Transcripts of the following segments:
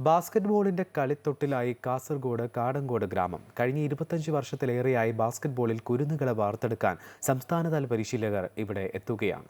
ബാസ്കറ്റ്ബോളിന്റെ കളിത്തൊട്ടിലായി കാസർഗോഡ് കാടങ്കോട് ഗ്രാമം. കഴിഞ്ഞ 25 വർഷത്തിലേറെയായി ബാസ്കറ്റ്ബോളിൽ കുരുന്നുകളെ വാർത്തെടുക്കാൻ സംസ്ഥാനതല പരിശീലകർ ഇവിടെ എത്തുകയാണ്.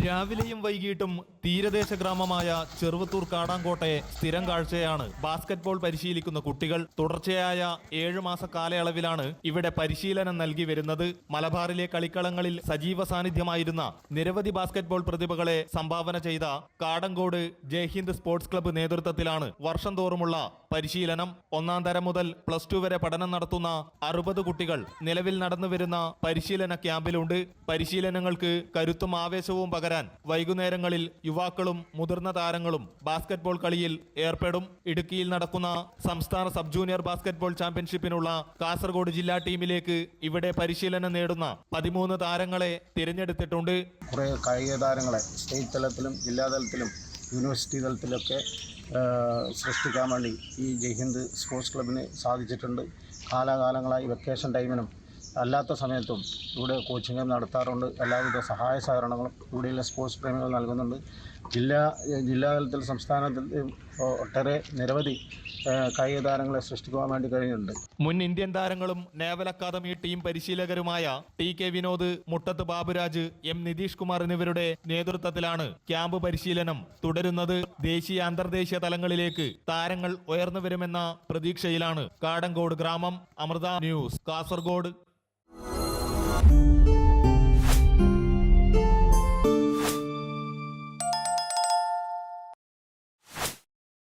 രാവിലെയും വൈകിട്ടും തീരദേശ ഗ്രാമമായ ചെറുവത്തൂർ കാടാങ്കോട്ടെ സ്ഥിരം കാഴ്ചയാണ് ബാസ്കറ്റ്ബോൾ പരിശീലിക്കുന്ന കുട്ടികൾ. തുടർച്ചയായ 7 മാസ കാലയളവിലാണ് ഇവിടെ പരിശീലനം നൽകി വരുന്നത്. മലബാറിലെ കളിക്കളങ്ങളിൽ സജീവ സാന്നിധ്യമായിരുന്ന നിരവധി ബാസ്കറ്റ്ബോൾ പ്രതിഭകളെ സംഭാവന ചെയ്ത കാടങ്കോട് ജയ്ഹിന്ദ് സ്പോർട്സ് ക്ലബ്ബ് നേതൃത്വത്തിലാണ് വർഷം തോറുമുള്ള പരിശീലനം. 1-ാം തരം മുതൽ +2 വരെ പഠനം നടത്തുന്ന 60 കുട്ടികൾ നിലവിൽ നടന്നുവരുന്ന പരിശീലന ക്യാമ്പിലുണ്ട്. പരിശീലനങ്ങൾക്ക് കരുത്തും ആവേശവും പകരാൻ വൈകുന്നേരങ്ങളിൽ യുവാക്കളും മുതിർന്ന താരങ്ങളും ബാസ്കറ്റ്ബോൾ കളിയിൽ ഏർപ്പെടും. ഇടുക്കിയിൽ നടക്കുന്ന സംസ്ഥാന സബ് ജൂനിയർ ബാസ്കറ്റ്ബോൾ ചാമ്പ്യൻഷിപ്പിനുള്ള കാസർഗോഡ് ജില്ലാ ടീമിലേക്ക് ഇവിടെ പരിശീലനം നേടുന്ന 13 താരങ്ങളെ തിരഞ്ഞെടുത്തിട്ടുണ്ട്. കുറേ കായിക താരങ്ങളെ സ്റ്റേറ്റ് തലത്തിലും ജില്ലാതലത്തിലും യൂണിവേഴ്സിറ്റി തലത്തിലൊക്കെ സൃഷ്ടിക്കാൻ വേണ്ടി ഈ ജയ്ഹിന്ദ് സ്പോർട്സ് ക്ലബിന് സാധിച്ചിട്ടുണ്ട്. കാലാകാലങ്ങളായി വെക്കേഷൻ ടൈമിനും അല്ലാത്ത സമയത്തും ഇവിടെ കോച്ചിങ് നടത്താറുണ്ട്. എല്ലാവിധ സഹായ സഹകരണങ്ങളും ഇവിടെയുള്ള സ്പോർട്സ് പ്രേമികൾ നൽകുന്നുണ്ട്. ജില്ലാതലത്തിൽ സംസ്ഥാനത്തിൽ ഒട്ടേറെ നിരവധി കായിക താരങ്ങളെ സൃഷ്ടിക്കുവാൻ വേണ്ടി കഴിയുന്നുണ്ട്. മുൻ ഇന്ത്യൻ താരങ്ങളും നേവൽ അക്കാദമി ടീം പരിശീലകരുമായ ടി.കെ. വിനോദ്, മുട്ടത്ത് ബാബുരാജ്, എം. നിതീഷ് കുമാർ എന്നിവരുടെ നേതൃത്വത്തിലാണ് ക്യാമ്പ് പരിശീലനം തുടരുന്നത്. ദേശീയ അന്തർദേശീയ തലങ്ങളിലേക്ക് താരങ്ങൾ ഉയർന്നു വരുമെന്ന പ്രതീക്ഷയിലാണ് കാടങ്കോട് ഗ്രാമം. അമൃത ന്യൂസ്, കാസർഗോഡ്.